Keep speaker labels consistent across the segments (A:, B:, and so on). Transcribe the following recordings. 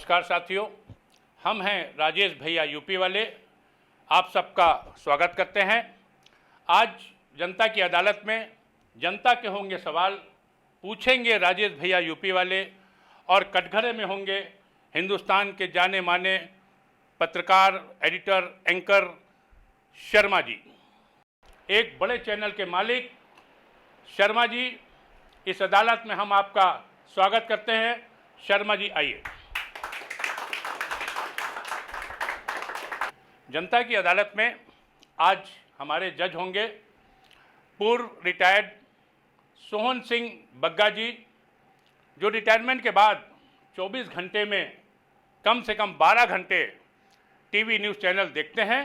A: नमस्कार साथियों, हम हैं राजेश भैया यूपी वाले। आप सबका स्वागत करते हैं। आज जनता की अदालत में जनता के होंगे सवाल, पूछेंगे राजेश भैया यूपी वाले, और कटघरे में होंगे हिंदुस्तान के जाने माने पत्रकार, एडिटर, एंकर शर्मा जी, एक बड़े चैनल के मालिक शर्मा जी। इस अदालत में हम आपका स्वागत करते हैं। शर्मा जी आइए। जनता की अदालत में आज हमारे जज होंगे पूर्व रिटायर्ड सोहन सिंह बग्गा जी, जो रिटायरमेंट के बाद 24 घंटे में कम से कम 12 घंटे टीवी न्यूज़ चैनल देखते हैं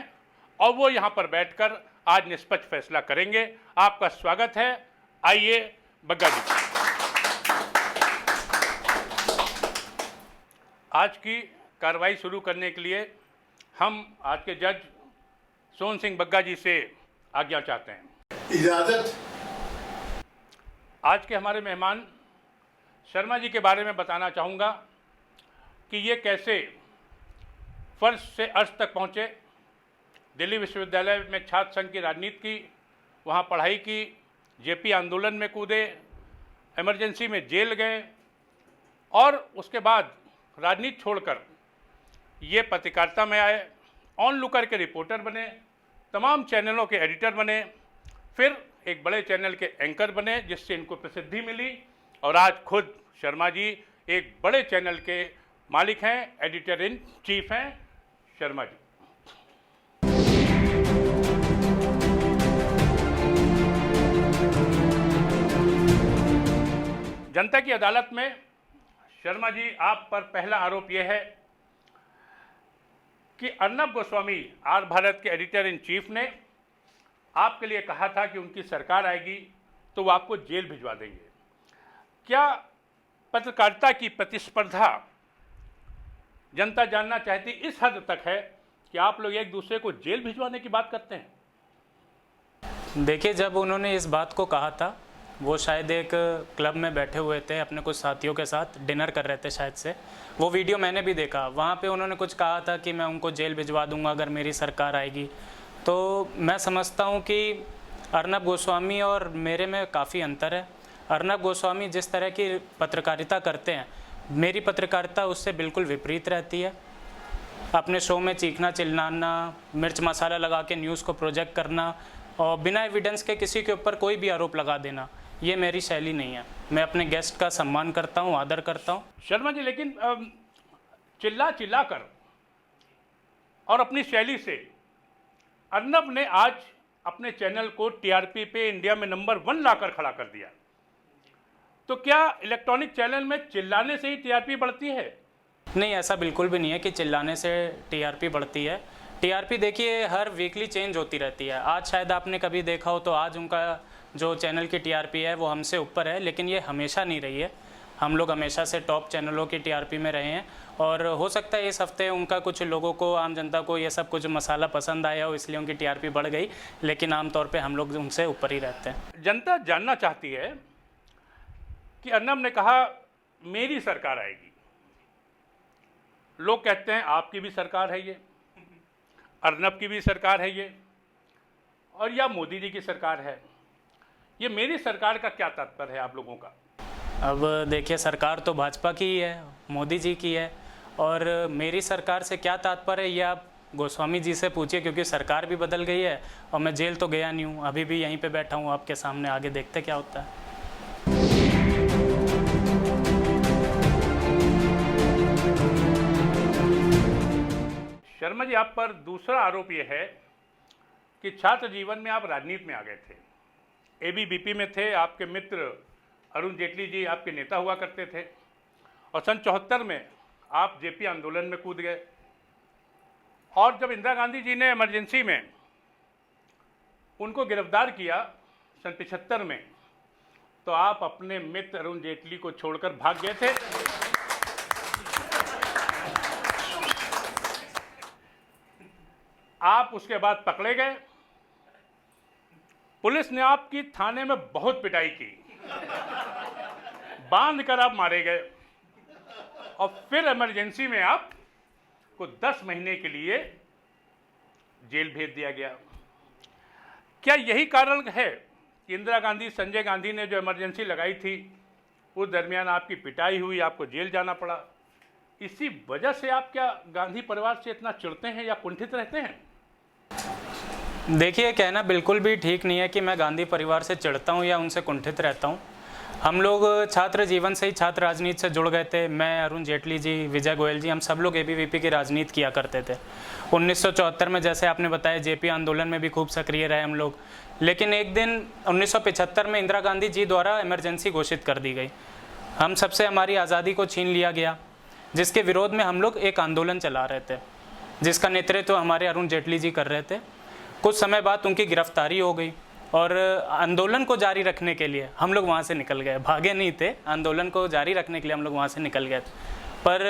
A: और वो यहाँ पर बैठकर आज निष्पक्ष फैसला करेंगे। आपका स्वागत है, आइए बग्गा जी। आज की कार्रवाई शुरू करने के लिए हम आज के जज सोहन सिंह बग्गा जी से आज्ञा चाहते हैं।
B: इजाजत।
A: आज के हमारे मेहमान शर्मा जी के बारे में बताना चाहूँगा कि ये कैसे फर्श से अर्श तक पहुँचे। दिल्ली विश्वविद्यालय में छात्र संघ की राजनीति की, वहाँ पढ़ाई की, जेपी आंदोलन में कूदे, इमरजेंसी में जेल गए और उसके बाद राजनीति छोड़कर ये पत्रकारिता में आए, ऑन लुकर के रिपोर्टर बने, तमाम चैनलों के एडिटर बने, फिर एक बड़े चैनल के एंकर बने जिससे इनको प्रसिद्धि मिली, और आज खुद शर्मा जी एक बड़े चैनल के मालिक हैं, एडिटर इन चीफ हैं। शर्मा जी, जनता की अदालत में शर्मा जी, आप पर पहला आरोप यह है कि अर्नब गोस्वामी, आर भारत के एडिटर इन चीफ ने आपके लिए कहा था कि उनकी सरकार आएगी तो वो आपको जेल भिजवा देंगे। क्या पत्रकारिता की प्रतिस्पर्धा जनता जानना चाहती इस हद तक है कि आप लोग एक दूसरे को जेल भिजवाने की बात करते हैं?
C: देखिए, जब उन्होंने इस बात को कहा था, वो शायद एक क्लब में बैठे हुए थे, अपने कुछ साथियों के साथ डिनर कर रहे थे शायद से। वो वीडियो मैंने भी देखा। वहाँ पे उन्होंने कुछ कहा था कि मैं उनको जेल भिजवा दूंगा अगर मेरी सरकार आएगी। तो मैं समझता हूँ कि अर्नब गोस्वामी और मेरे में काफ़ी अंतर है। अर्नब गोस्वामी जिस तरह की पत्रकारिता करते हैं, मेरी पत्रकारिता उससे बिल्कुल विपरीत रहती है। अपने शो में चीखना, चिल्लाना, मिर्च मसाला लगा के न्यूज़ को प्रोजेक्ट करना और बिना एविडेंस के किसी के ऊपर कोई भी आरोप लगा देना, ये मेरी शैली नहीं है। मैं अपने गेस्ट का सम्मान करता हूँ, आदर करता हूँ।
A: शर्मा जी, लेकिन चिल्ला कर और अपनी शैली से अर्नब ने आज अपने चैनल को टीआरपी पे इंडिया में नंबर 1 लाकर खड़ा कर दिया। तो क्या इलेक्ट्रॉनिक चैनल में चिल्लाने से ही टीआरपी बढ़ती है?
C: नहीं, ऐसा बिल्कुल भी नहीं है कि चिल्लाने से टीआरपी बढ़ती है। टीआरपी देखिए हर वीकली चेंज होती रहती है। आज शायद आपने कभी देखा हो तो आज उनका जो चैनल की टीआरपी है वो हमसे ऊपर है, लेकिन ये हमेशा नहीं रही है। हम लोग हमेशा से टॉप चैनलों की टीआरपी में रहे हैं और हो सकता है इस हफ्ते उनका कुछ लोगों को, आम जनता को ये सब कुछ मसाला पसंद आया हो, इसलिए उनकी टीआरपी बढ़ गई, लेकिन आमतौर पे हम लोग उनसे ऊपर ही रहते हैं।
A: जनता जानना चाहती है कि अर्नब ने कहा मेरी सरकार आएगी। लोग कहते हैं आपकी भी सरकार है ये, अर्नब की भी सरकार है ये, और या मोदी जी की सरकार है। ये मेरी सरकार का क्या तात्पर्य है आप लोगों का?
C: अब देखिए, सरकार तो भाजपा की ही है, मोदी जी की है, और मेरी सरकार से क्या तात्पर्य है ये आप गोस्वामी जी से पूछिए, क्योंकि सरकार भी बदल गई है और मैं जेल तो गया नहीं हूँ, अभी भी यहीं पे बैठा हूँ आपके सामने। आगे देखते क्या होता है।
A: शर्मा जी, आप पर दूसरा आरोप यह है कि छात्र जीवन में आप राजनीति में आ गए थे, एबीवीपी में थे। आपके मित्र अरुण जेटली जी आपके नेता हुआ करते थे, और सन 74 में आप जेपी आंदोलन में कूद गए, और जब इंदिरा गांधी जी ने इमरजेंसी में उनको गिरफ्तार किया सन 75 में, तो आप अपने मित्र अरुण जेटली को छोड़कर भाग गए थे। आप उसके बाद पकड़े गए, पुलिस ने आपकी थाने में बहुत पिटाई की, बांध कर आप मारे गए, और फिर इमरजेंसी में आपको 10 महीने के लिए जेल भेज दिया गया। क्या यही कारण है कि इंदिरा गांधी, संजय गांधी ने जो इमरजेंसी लगाई थी उस दरमियान आपकी पिटाई हुई, आपको जेल जाना पड़ा? इसी वजह से आप क्या गांधी परिवार से इतना चिढ़ते हैं या कुंठित रहते हैं?
C: देखिए, कहना बिल्कुल भी ठीक नहीं है कि मैं गांधी परिवार से चिढ़ता हूँ या उनसे कुंठित रहता हूँ। हम लोग छात्र जीवन से ही छात्र राजनीति से जुड़ गए थे। मैं, अरुण जेटली जी, विजय गोयल जी, हम सब लोग एबीवीपी की राजनीति किया करते थे। 1974 में, जैसे आपने बताया, जेपी आंदोलन में भी खूब सक्रिय रहे हम लोग। लेकिन एक दिन 1975 में इंदिरा गांधी जी द्वारा इमरजेंसी घोषित कर दी गई। हम सबसे हमारी आज़ादी को छीन लिया गया, जिसके विरोध में हम लोग एक आंदोलन चला रहे थे, जिसका नेतृत्व हमारे अरुण जेटली जी कर रहे थे। कुछ समय बाद उनकी गिरफ्तारी हो गई और आंदोलन को जारी रखने के लिए हम लोग वहाँ से निकल गए। भागे नहीं थे, आंदोलन को जारी रखने के लिए हम लोग वहाँ से निकल गए थे। पर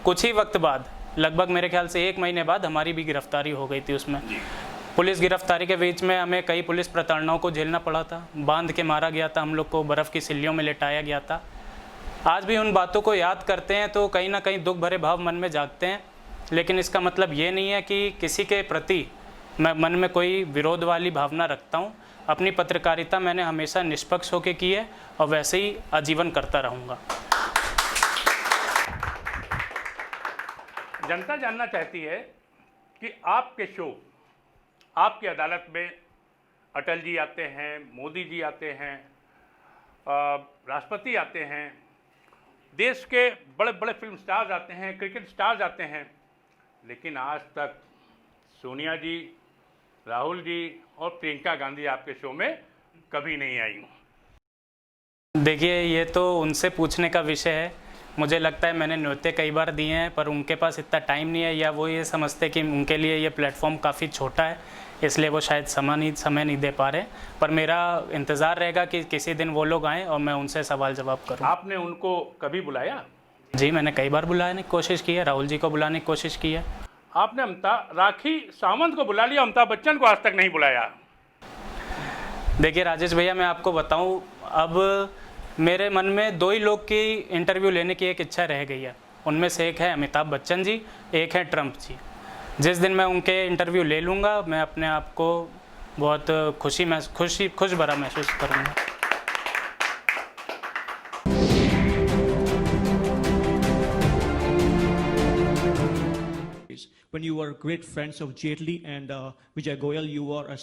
C: कुछ ही वक्त बाद, लगभग मेरे ख्याल से 1 महीने बाद, हमारी भी गिरफ्तारी हो गई थी। उसमें पुलिस गिरफ्तारी के बीच में हमें कई पुलिस प्रताड़नाओं को झेलना पड़ा था। बांध के मारा गया था, हम लोग को बर्फ़ की सिल्लियों में लेटाया गया था। आज भी उन बातों को याद करते हैं तो कहीं ना कहीं दुख भरे भाव मन में जागते हैं। लेकिन इसका मतलब ये नहीं है कि किसी के प्रति मैं मन में कोई विरोध वाली भावना रखता हूँ। अपनी पत्रकारिता मैंने हमेशा निष्पक्ष होकर की है और वैसे ही आजीवन करता रहूँगा।
A: जनता जानना चाहती है कि आपके शो, आपकी अदालत में अटल जी आते हैं, मोदी जी आते हैं, राष्ट्रपति आते हैं, देश के बड़े बड़े फिल्म स्टार्स आते हैं, क्रिकेट स्टार्स आते हैं, लेकिन आज तक सोनिया जी, राहुल जी और प्रियंका गांधी आपके शो में कभी नहीं आई।
C: देखिए, ये तो उनसे पूछने का विषय है। मुझे लगता है मैंने न्योते कई बार दिए हैं, पर उनके पास इतना टाइम नहीं है, या वो ये समझते कि उनके लिए ये प्लेटफॉर्म काफ़ी छोटा है, इसलिए वो शायद समय नहीं दे पा रहे। पर मेरा इंतज़ार रहेगा कि किसी दिन वो लोग आएँ और मैं उनसे सवाल जवाब करूँ।
A: आपने उनको कभी बुलाया?
C: जी, मैंने कई बार बुलाने की कोशिश की है। राहुल जी को बुलाने की कोशिश की है।
A: आपने राखी सावंत को बुला लिया, अमिताभ बच्चन को आज तक नहीं बुलाया।
C: देखिए राजेश भैया, मैं आपको बताऊं, अब मेरे मन में 2 ही लोग की इंटरव्यू लेने की एक इच्छा रह गई है। उनमें से एक है अमिताभ बच्चन जी, एक है ट्रंप जी। जिस दिन मैं उनके इंटरव्यू ले लूँगा, मैं अपने आप को बहुत खुश भरा महसूस करूँगा।
B: When you were great friends of Jaitley and Vijay Goyal, you were a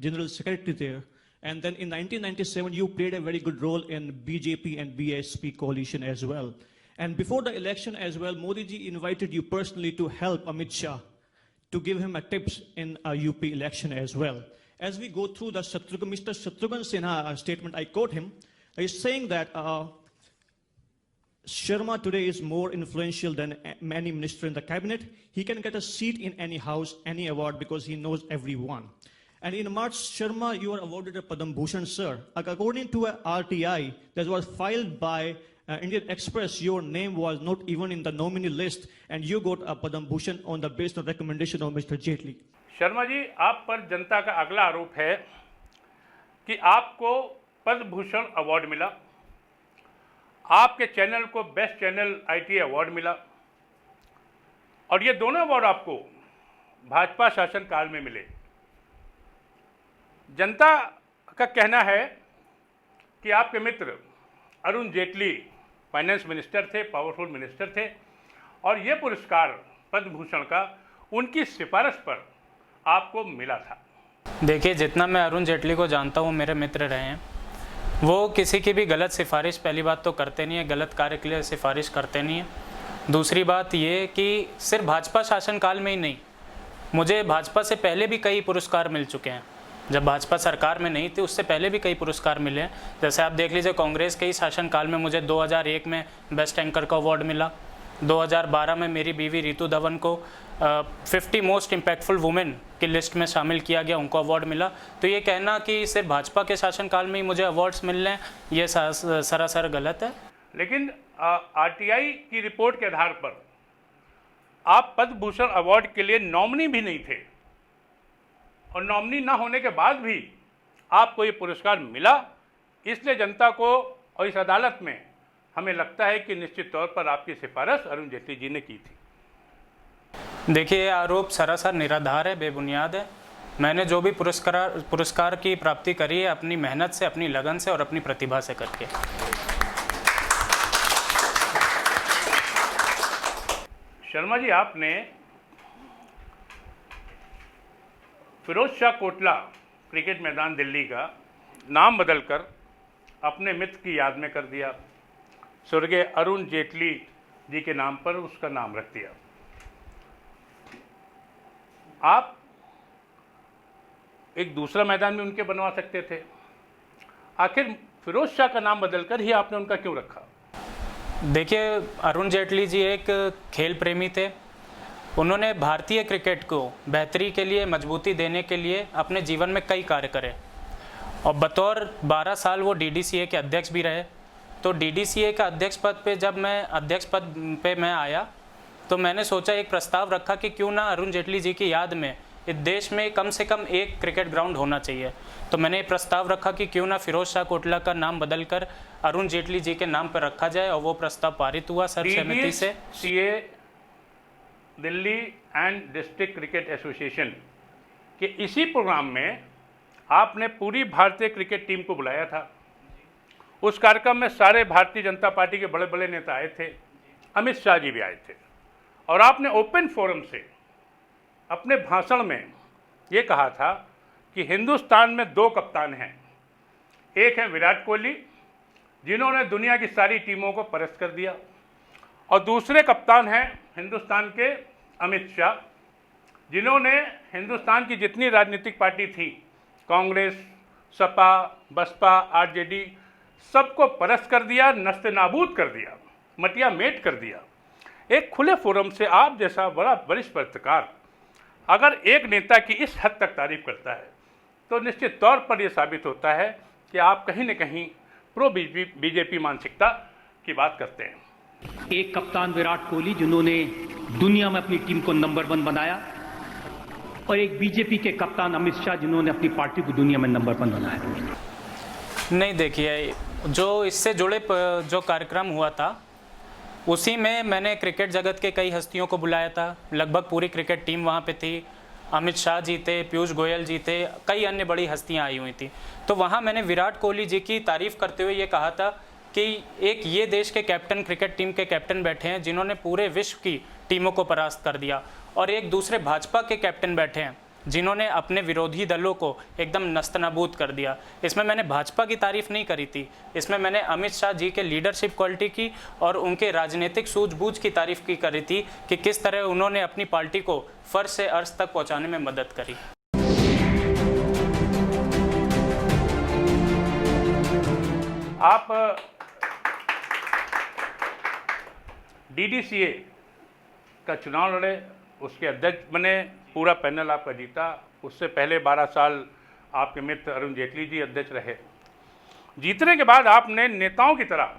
B: general secretary there. And then in 1997, you played a very good role in BJP and BSP coalition as well. And before the election as well, Modi ji invited you personally to help Amit Shah, to give him a tips in a UP election as well. As we go through the Mr. Shatrughan Sinha statement, I quote him, he's saying that Sharma today is more influential than many minister in the cabinet. He can get a seat in any house, any award, because he knows everyone. And in March, Sharma, you were awarded a Padam Bhushan, sir. According to a RTI that was filed by Indian Express, your name was not even in the nominee list, and you got a Padam Bhushan on the based on recommendation of Mr. Jaitley.
A: Sharma ji, आप पर जनता का अगला आरोप है कि आपको Padma Bhushan award मिला, आपके चैनल को बेस्ट चैनल आईटी अवार्ड मिला, और ये दोनों अवार्ड आपको भाजपा शासनकाल में मिले। जनता का कहना है कि आपके मित्र अरुण जेटली फाइनेंस मिनिस्टर थे, पावरफुल मिनिस्टर थे, और ये पुरस्कार पद्म भूषण का उनकी सिफारिश पर आपको मिला था।
C: देखिए, जितना मैं अरुण जेटली को जानता हूँ, मेरे मित्र रहे हैं, वो किसी की भी गलत सिफारिश पहली बात तो करते नहीं है, गलत कार्य के लिए सिफारिश करते नहीं है। दूसरी बात ये कि सिर्फ भाजपा शासनकाल में ही नहीं, मुझे भाजपा से पहले भी कई पुरस्कार मिल चुके हैं। जब भाजपा सरकार में नहीं थी, उससे पहले भी कई पुरस्कार मिले हैं। जैसे आप देख लीजिए, कांग्रेस के ही शासनकाल में मुझे 2001 में बेस्ट एंकर का अवार्ड मिला। 2012 में मेरी बीवी रितु धवन को 50 मोस्ट इम्पैक्टफुल वुमेन की लिस्ट में शामिल किया गया, उनको अवार्ड मिला। तो ये कहना कि सिर्फ भाजपा के शासनकाल में ही मुझे अवार्ड्स मिल रहे हैं, ये सरासर गलत है।
A: लेकिन आरटीआई की रिपोर्ट के आधार पर आप पद्म भूषण अवार्ड के लिए नॉमिनी भी नहीं थे, और नॉमिनी ना होने के बाद भी आपको ये पुरस्कार मिला। इसलिए जनता को और इस अदालत में हमें लगता है कि निश्चित तौर पर आपकी सिफारिश अरुण जेटली जी ने की थी।
C: देखिए, ये आरोप सरासर निराधार है, बेबुनियाद है। मैंने जो भी पुरस्कार की प्राप्ति करी है अपनी मेहनत से, अपनी लगन से और अपनी प्रतिभा से करके।
A: शर्मा जी, आपने फिरोज शाह कोटला क्रिकेट मैदान दिल्ली का नाम बदलकर अपने मित्र की याद में कर दिया, स्वर्गीय अरुण जेटली जी के नाम पर उसका नाम रख दिया। आप एक दूसरा मैदान भी उनके बनवा सकते थे, आखिर फिरोज शाह का नाम बदलकर ही आपने उनका क्यों रखा?
C: देखिए, अरुण जेटली जी एक खेल प्रेमी थे। उन्होंने भारतीय क्रिकेट को बेहतरी के लिए, मजबूती देने के लिए अपने जीवन में कई कार्य करे और बतौर 12 साल वो डीडीसीए के अध्यक्ष भी रहे। तो डीडीसीए का अध्यक्ष पद पे जब मैं अध्यक्ष पद पे मैं आया तो मैंने सोचा, एक प्रस्ताव रखा कि क्यों ना अरुण जेटली जी की याद में इस देश में कम से कम एक क्रिकेट ग्राउंड होना चाहिए। तो मैंने ये प्रस्ताव रखा कि क्यों ना फिरोज शाह कोटला का नाम बदलकर अरुण जेटली जी के नाम पर रखा जाए और वो प्रस्ताव पारित हुआ सर्वसम्मति से।
A: CA Delhi and district cricket association के इसी प्रोग्राम में आपने पूरी भारतीय क्रिकेट टीम को बुलाया था। उस कार्यक्रम में सारे भारतीय जनता पार्टी के बड़े बड़े नेता आए थे, अमित शाह जी भी आए थे, और आपने ओपन फोरम से अपने भाषण में ये कहा था कि हिंदुस्तान में 2 कप्तान हैं, एक है विराट कोहली जिन्होंने दुनिया की सारी टीमों को परास्त कर दिया, और दूसरे कप्तान हैं हिंदुस्तान के अमित शाह जिन्होंने हिंदुस्तान की जितनी राजनीतिक पार्टी थी, कांग्रेस, सपा, बसपा, आरजेडी, सबको परास्त कर दिया, नस्ते-नाबूद कर दिया, मटिया मेट कर दिया। एक खुले फोरम से आप जैसा बड़ा वरिष्ठ पत्रकार अगर एक नेता की इस हद तक तारीफ करता है तो निश्चित तौर पर यह साबित होता है कि आप कहीं न कहीं प्रो बीजेपी मानसिकता की बात करते हैं।
D: एक कप्तान विराट कोहली जिन्होंने दुनिया में अपनी टीम को नंबर 1 बनाया, और एक बीजेपी के कप्तान अमित शाह जिन्होंने अपनी पार्टी को दुनिया में नंबर 1 बनाया।
C: नहीं, देखिए, जो इससे जुड़े जो कार्यक्रम हुआ था उसी में मैंने क्रिकेट जगत के कई हस्तियों को बुलाया था। लगभग पूरी क्रिकेट टीम वहाँ पे थी। अमित शाह जी थे, पीयूष गोयल जी थे, कई अन्य बड़ी हस्तियाँ आई हुई थी। तो वहाँ मैंने विराट कोहली जी की तारीफ़ करते हुए ये कहा था कि एक ये देश के कैप्टन, क्रिकेट टीम के कैप्टन बैठे हैं जिन्होंने पूरे विश्व की टीमों को परास्त कर दिया, और एक दूसरे भाजपा के कैप्टन बैठे हैं जिन्होंने अपने विरोधी दलों को एकदम नस्तनाबूद कर दिया। इसमें मैंने भाजपा की तारीफ नहीं करी थी, इसमें मैंने अमित शाह जी के लीडरशिप क्वालिटी की और उनके राजनीतिक सूझबूझ की तारीफ की करी थी कि किस तरह उन्होंने अपनी पार्टी को फर्श से अर्श तक पहुंचाने में मदद करी।
A: आप डीडीसीए का चुनाव लड़े, उसके अध्यक्ष बने, पूरा पैनल आपका जीता। उससे पहले 12 साल आपके मित्र अरुण जेटली जी अध्यक्ष रहे। जीतने के बाद आपने नेताओं की तरह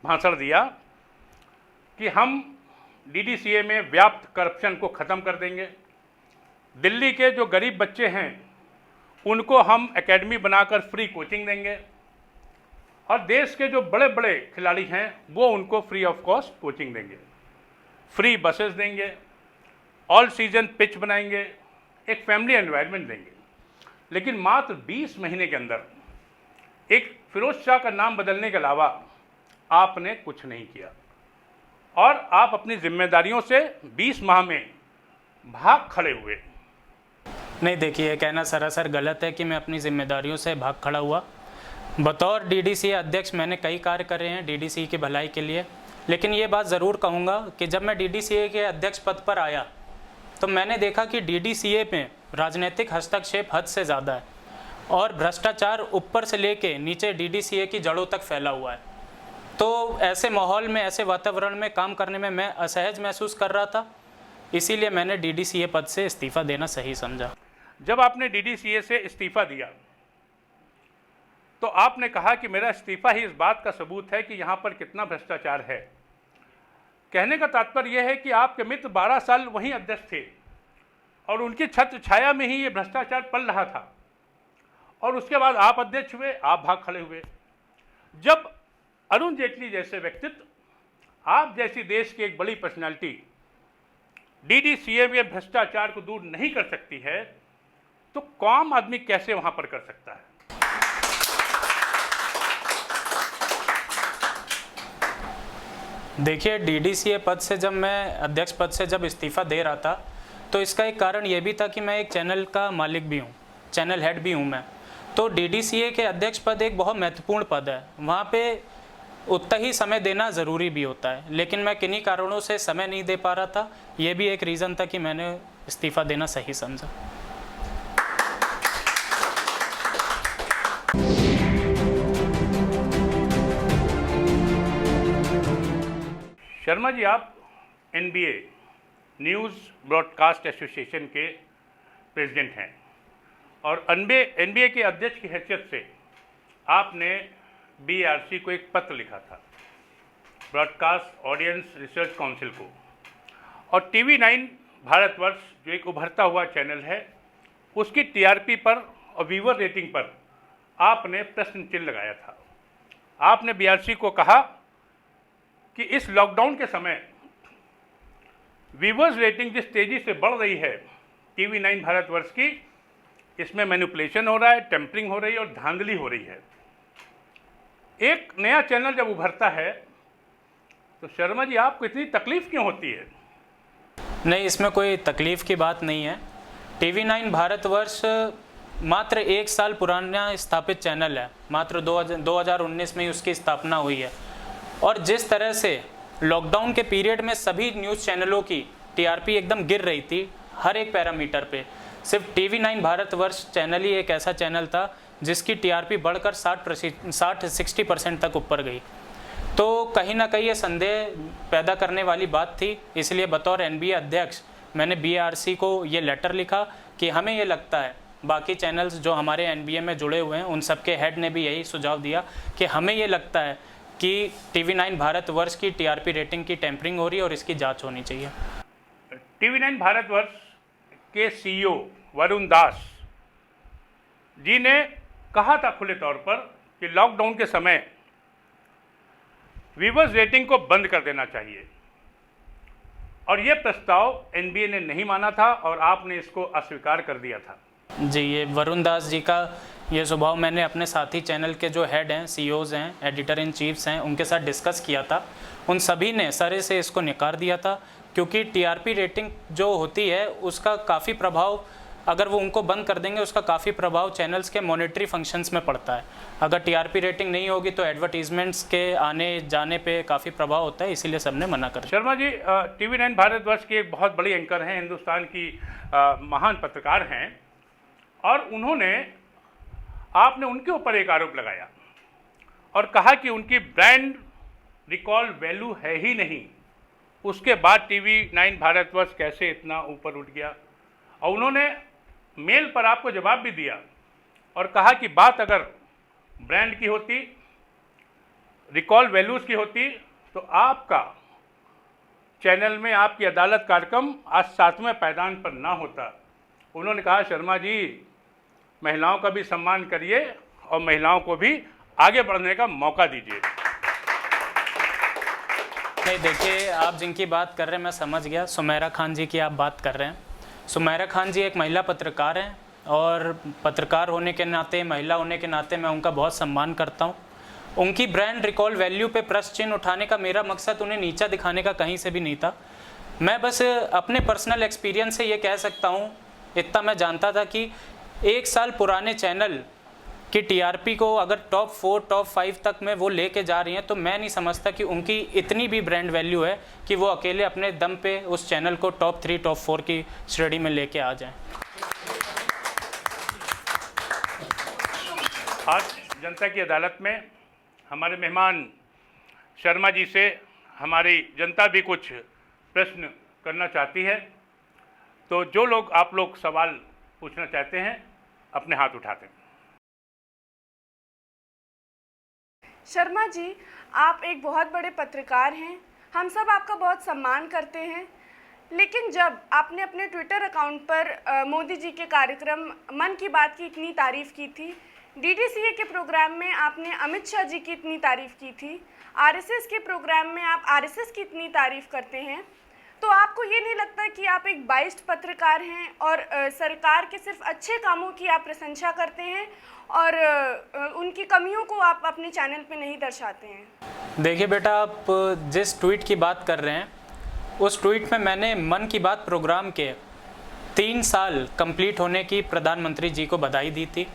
A: भाषण दिया कि हम डीडीसीए में व्याप्त करप्शन को ख़त्म कर देंगे, दिल्ली के जो गरीब बच्चे हैं उनको हम एकेडमी बनाकर फ्री कोचिंग देंगे, और देश के जो बड़े बड़े खिलाड़ी हैं वो उनको फ्री ऑफ कॉस्ट कोचिंग देंगे, फ्री बसेस देंगे, ऑल सीजन पिच बनाएंगे, एक फैमिली एनवायरनमेंट देंगे। लेकिन मात्र 20 महीने के अंदर एक फिरोज शाह का नाम बदलने के अलावा आपने कुछ नहीं किया, और आप अपनी जिम्मेदारियों से 20 माह में भाग खड़े हुए।
C: नहीं, देखिए, कहना सरासर गलत है कि मैं अपनी जिम्मेदारियों से भाग खड़ा हुआ। बतौर डीडीसी अध्यक्ष मैंने कई कार्य करे हैं डीडीसी की भलाई के लिए, लेकिन ये बात ज़रूर कहूँगा कि जब मैं डीडीसीए के अध्यक्ष पद पर आया तो मैंने देखा कि डीडीसीए में राजनीतिक हस्तक्षेप हद से ज़्यादा है और भ्रष्टाचार ऊपर से लेके नीचे डीडीसीए की जड़ों तक फैला हुआ है। तो ऐसे माहौल में, ऐसे वातावरण में काम करने में मैं असहज महसूस कर रहा था, इसीलिए मैंने डीडीसीए पद से इस्तीफ़ा देना सही समझा।
A: जब आपने डीडीसीए से इस्तीफ़ा दिया तो आपने कहा कि मेरा इस्तीफ़ा ही इस बात का सबूत है कि यहाँ पर कितना भ्रष्टाचार है। कहने का तात्पर्य यह है कि आपके मित्र 12 साल वहीं अध्यक्ष थे और उनकी छत्र छाया में ही ये भ्रष्टाचार पल रहा था, और उसके बाद आप अध्यक्ष हुए, आप भाग खड़े हुए। जब अरुण जेटली जैसे व्यक्तित्व, आप जैसी देश की एक बड़ी पर्सनालिटी डीडीसीए में भ्रष्टाचार को दूर नहीं कर सकती है, तो कौन आदमी कैसे वहां पर कर सकता है?
C: देखिए, डीडीसीए पद से जब मैं अध्यक्ष पद से जब इस्तीफ़ा दे रहा था, तो इसका एक कारण ये भी था कि मैं एक चैनल का मालिक भी हूँ, चैनल हेड भी हूँ मैं। तो डीडीसीए के अध्यक्ष पद एक बहुत महत्वपूर्ण पद है, वहाँ पे उतना ही समय देना ज़रूरी भी होता है, लेकिन मैं किन्हीं कारणों से समय नहीं दे पा रहा था। ये भी एक रीज़न था कि मैंने इस्तीफ़ा देना सही समझा।
A: शर्मा जी, आप एनबीए न्यूज़ ब्रॉडकास्ट एसोसिएशन के प्रेसिडेंट हैं और एनबीए के अध्यक्ष की हैसियत से आपने बीआरसी को एक पत्र लिखा था, ब्रॉडकास्ट ऑडियंस रिसर्च काउंसिल को, और टीवी 9 भारतवर्ष जो एक उभरता हुआ चैनल है, उसकी टीआरपी पर और व्यूअर रेटिंग पर आपने प्रश्न चिन्ह लगाया था। आपने बीआरसी को कहा कि इस लॉकडाउन के समय व्यूअर्स रेटिंग जिस तेजी से बढ़ रही है टीवी 9 भारतवर्ष की, इसमें मैनिपुलेशन हो रहा है, टेम्परिंग हो रही है और धांधली हो रही है। एक नया चैनल जब उभरता है तो शर्मा जी, आपको इतनी तकलीफ क्यों होती है?
C: नहीं, इसमें कोई तकलीफ़ की बात नहीं है। टीवी 9 भारतवर्ष मात्र 1 साल पुराना स्थापित चैनल है, मात्र 2019 में ही उसकी स्थापना हुई है। और जिस तरह से लॉकडाउन के पीरियड में सभी न्यूज़ चैनलों की टीआरपी एकदम गिर रही थी हर एक पैरामीटर पे, सिर्फ टीवी 9 भारतवर्ष चैनल ही एक ऐसा चैनल था जिसकी टीआरपी बढ़कर 60% तक ऊपर गई। तो कहीं ना कहीं ये संदेह पैदा करने वाली बात थी। इसलिए बतौर एनबीए अध्यक्ष मैंने बीआरसी को ये लेटर लिखा कि हमें ये लगता है, बाकी चैनल्स जो हमारे एनबीए में जुड़े हुए हैं उन सबके हेड ने भी यही सुझाव दिया कि हमें ये लगता है कि टीवी 9 भारतवर्ष की टीआरपी रेटिंग की टेम्परिंग हो रही है और इसकी जांच होनी चाहिए।
A: टीवी 9 भारतवर्ष के सीईओ वरुण दास जी ने कहा था खुले तौर पर कि लॉकडाउन के समय व्यूअर्स रेटिंग को बंद कर देना चाहिए, और यह प्रस्ताव एनबीए ने नहीं माना था और आपने इसको अस्वीकार कर दिया था।
C: जी, ये वरुण दास जी का ये स्वभाव मैंने अपने साथी चैनल के जो हेड हैं, सीईओज़ हैं, एडिटर इन चीफ्स हैं, उनके साथ डिस्कस किया था। उन सभी ने सरे से इसको नकार दिया था, क्योंकि टीआरपी रेटिंग जो होती है उसका काफ़ी प्रभाव, अगर वो उनको बंद कर देंगे, उसका काफ़ी प्रभाव चैनल्स के मॉनेटरी फंक्शंस में पड़ता है। अगर टीआरपी रेटिंग नहीं होगी तो एडवर्टीजमेंट्स के आने जाने पे काफ़ी प्रभाव होता है, इसीलिए सबने मना कर दिया।
A: शर्मा जी, टीवी 9 भारतवर्ष की एक बहुत बड़ी एंकर हैं, हिंदुस्तान की महान पत्रकार हैं, और आपने उनके ऊपर एक आरोप लगाया और कहा कि उनकी ब्रांड रिकॉल वैल्यू है ही नहीं, उसके बाद टीवी 9 भारतवर्ष कैसे इतना ऊपर उठ गया। और उन्होंने मेल पर आपको जवाब भी दिया और कहा कि बात अगर ब्रांड की होती, रिकॉल वैल्यूज़ की होती, तो आपका चैनल में आपकी अदालत कार्यक्रम आज 7वें पायदान पर ना होता। उन्होंने कहा, शर्मा जी, महिलाओं का भी सम्मान करिए और महिलाओं को भी आगे बढ़ने का मौका दीजिए।
C: नहीं, देखिए, आप जिनकी बात कर रहे हैं मैं समझ गया। सुमेरा खान जी की आप बात कर रहे हैं। सुमेरा खान जी एक महिला पत्रकार हैं और पत्रकार होने के नाते, महिला होने के नाते मैं उनका बहुत सम्मान करता हूं। उनकी ब्रांड रिकॉल वैल्यू पे प्रश्न चिन्ह उठाने का मेरा मकसद उन्हें नीचा दिखाने का कहीं से भी नहीं था। मैं बस अपने पर्सनल एक्सपीरियंस से ये कह सकता हूँ, इतना मैं जानता था कि 1 साल पुराने चैनल की टीआरपी को अगर टॉप 4, टॉप 5 तक में वो लेके जा रही हैं, तो मैं नहीं समझता कि उनकी इतनी भी ब्रांड वैल्यू है कि वो अकेले अपने दम पे उस चैनल को टॉप 3, टॉप 4 की श्रेणी में लेके आ जाएं।
A: आज जनता की अदालत में हमारे मेहमान शर्मा जी से हमारी जनता भी कुछ प्रश्न करना चाहती है, तो जो लोग आप लोग सवाल पूछना चाहते हैं अपने हाथ उठाते हैं।
E: शर्मा जी, आप एक बहुत बड़े पत्रकार हैं, हम सब आपका बहुत सम्मान करते हैं, लेकिन जब आपने अपने ट्विटर अकाउंट पर मोदी जी के कार्यक्रम मन की बात की इतनी तारीफ़ की थी, डीडीसीए के प्रोग्राम में आपने अमित शाह जी की इतनी तारीफ़ की थी, आरएसएस के प्रोग्राम में आप आरएसएस की इतनी तारीफ़ करते हैं, तो आपको ये नहीं लगता कि आप एक बाइस्ड पत्रकार हैं और सरकार के सिर्फ अच्छे कामों की आप प्रशंसा करते हैं और उनकी कमियों को आप अपने चैनल पे नहीं दर्शाते हैं?
C: देखिए बेटा, आप जिस ट्वीट की बात कर रहे हैं उस ट्वीट में मैंने मन की बात प्रोग्राम के 3 साल कंप्लीट होने की प्रधानमंत्री जी को बधाई दी थी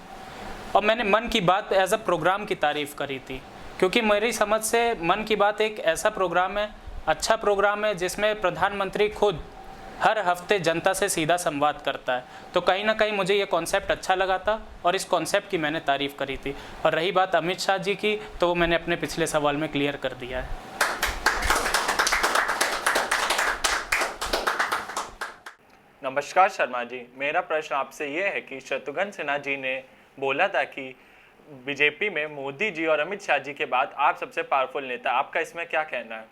C: और मैंने मन की बात एज अ प्रोग्राम की तारीफ़ करी थी, क्योंकि मेरी समझ से मन की बात एक ऐसा प्रोग्राम है, अच्छा प्रोग्राम है जिसमें प्रधानमंत्री खुद हर हफ्ते जनता से सीधा संवाद करता है। तो कहीं ना कहीं मुझे ये कॉन्सेप्ट अच्छा लगा था और इस कॉन्सेप्ट की मैंने तारीफ़ करी थी। और रही बात अमित शाह जी की, तो वो मैंने अपने पिछले सवाल में क्लियर कर दिया है।
F: नमस्कार शर्मा जी, मेरा प्रश्न आपसे ये है कि शत्रुघ्न सिन्हा जी ने बोला था कि बीजेपी में मोदी जी और अमित शाह जी के बाद आप सबसे पावरफुल नेता, आपका इसमें क्या कहना है?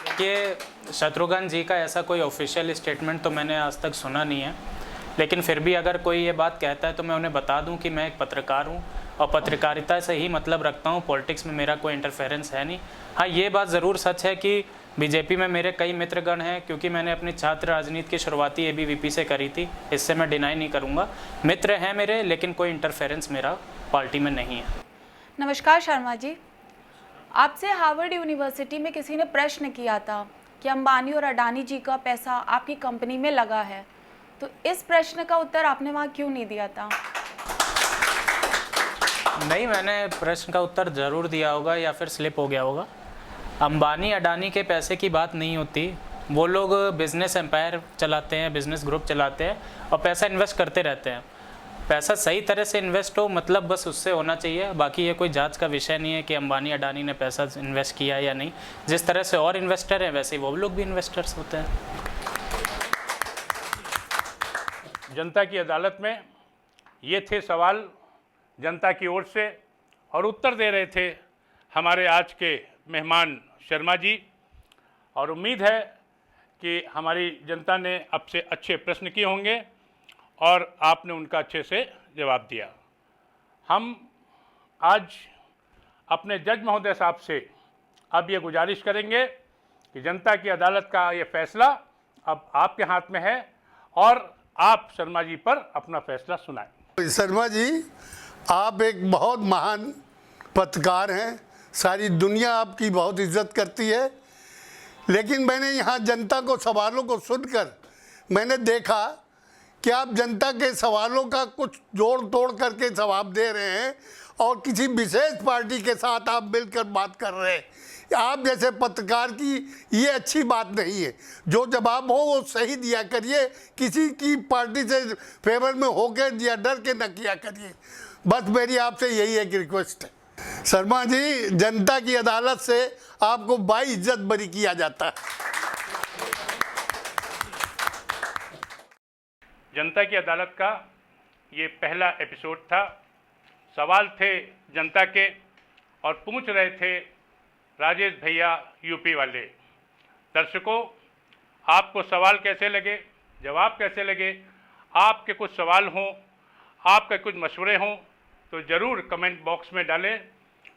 C: देखिए, शत्रुघ्न जी का ऐसा कोई ऑफिशियल स्टेटमेंट तो मैंने आज तक सुना नहीं है, लेकिन फिर भी अगर कोई ये बात कहता है तो मैं उन्हें बता दूं कि मैं एक पत्रकार हूं और पत्रकारिता से ही मतलब रखता हूं, पॉलिटिक्स में मेरा कोई इंटरफेरेंस है नहीं। हाँ, ये बात ज़रूर सच है कि बीजेपी में मेरे कई मित्रगण हैं, क्योंकि मैंने अपनी छात्र राजनीति की शुरुआती एबीवीपी से करी थी, इससे मैं डिनाई नहीं करूँगा। मित्र हैं मेरे, लेकिन कोई इंटरफेरेंस मेरा पार्टी में नहीं है।
G: नमस्कार शर्मा जी, आपसे हार्वर्ड यूनिवर्सिटी में किसी ने प्रश्न किया था कि अंबानी और अडानी जी का पैसा आपकी कंपनी में लगा है, तो इस प्रश्न का उत्तर आपने वहाँ क्यों नहीं दिया था?
C: नहीं, मैंने प्रश्न का उत्तर ज़रूर दिया होगा या फिर स्लिप हो गया होगा। अंबानी अडानी के पैसे की बात नहीं होती, वो लोग बिज़नेस एम्पायर चलाते हैं, बिज़नेस ग्रुप चलाते हैं और पैसा इन्वेस्ट करते रहते हैं। पैसा सही तरह से इन्वेस्ट हो, मतलब बस उससे होना चाहिए। बाकी ये कोई जांच का विषय नहीं है कि अंबानी अडानी ने पैसा इन्वेस्ट किया या नहीं। जिस तरह से और इन्वेस्टर हैं वैसे ही वो लोग भी इन्वेस्टर्स होते हैं।
A: जनता की अदालत में ये थे सवाल जनता की ओर से और उत्तर दे रहे थे हमारे आज के मेहमान शर्मा जी, और उम्मीद है कि हमारी जनता ने आपसे अच्छे प्रश्न किए होंगे और आपने उनका अच्छे से जवाब दिया। हम आज अपने जज महोदय साहब से अब ये गुजारिश करेंगे कि जनता की अदालत का ये फैसला अब आपके हाथ में है और आप शर्मा जी पर अपना फैसला सुनाएं।
H: शर्मा जी, आप एक बहुत महान पत्रकार हैं, सारी दुनिया आपकी बहुत इज्जत करती है, लेकिन मैंने यहाँ जनता को सवालों को सुनकर मैंने देखा कि आप जनता के सवालों का कुछ जोड़ तोड़ करके जवाब दे रहे हैं और किसी विशेष पार्टी के साथ आप मिलकर बात कर रहे हैं। आप जैसे पत्रकार की ये अच्छी बात नहीं है। जो जवाब हो वो सही दिया करिए, किसी की पार्टी से फेवर में होकर या डर के न किया करिए। बस मेरी आपसे यही एक रिक्वेस्ट है। शर्मा जी, जनता की अदालत से आपको बाइज्जत बरी किया जाता है।
A: जनता की अदालत का ये पहला एपिसोड था। सवाल थे जनता के और पूछ रहे थे राजेश भैया यूपी वाले। दर्शकों, आपको सवाल कैसे लगे, जवाब कैसे लगे? आपके कुछ सवाल हों, आपके कुछ मशवरे हों तो ज़रूर कमेंट बॉक्स में डालें।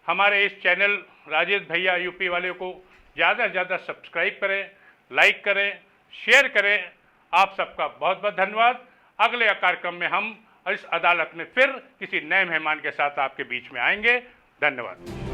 A: हमारे इस चैनल राजेश भैया यूपी वाले को ज़्यादा से ज़्यादा सब्सक्राइब करें, लाइक करें, शेयर करें। आप सबका बहुत बहुत धन्यवाद। अगले कार्यक्रम में हम इस अदालत में फिर किसी नए मेहमान के साथ आपके बीच में आएंगे। धन्यवाद।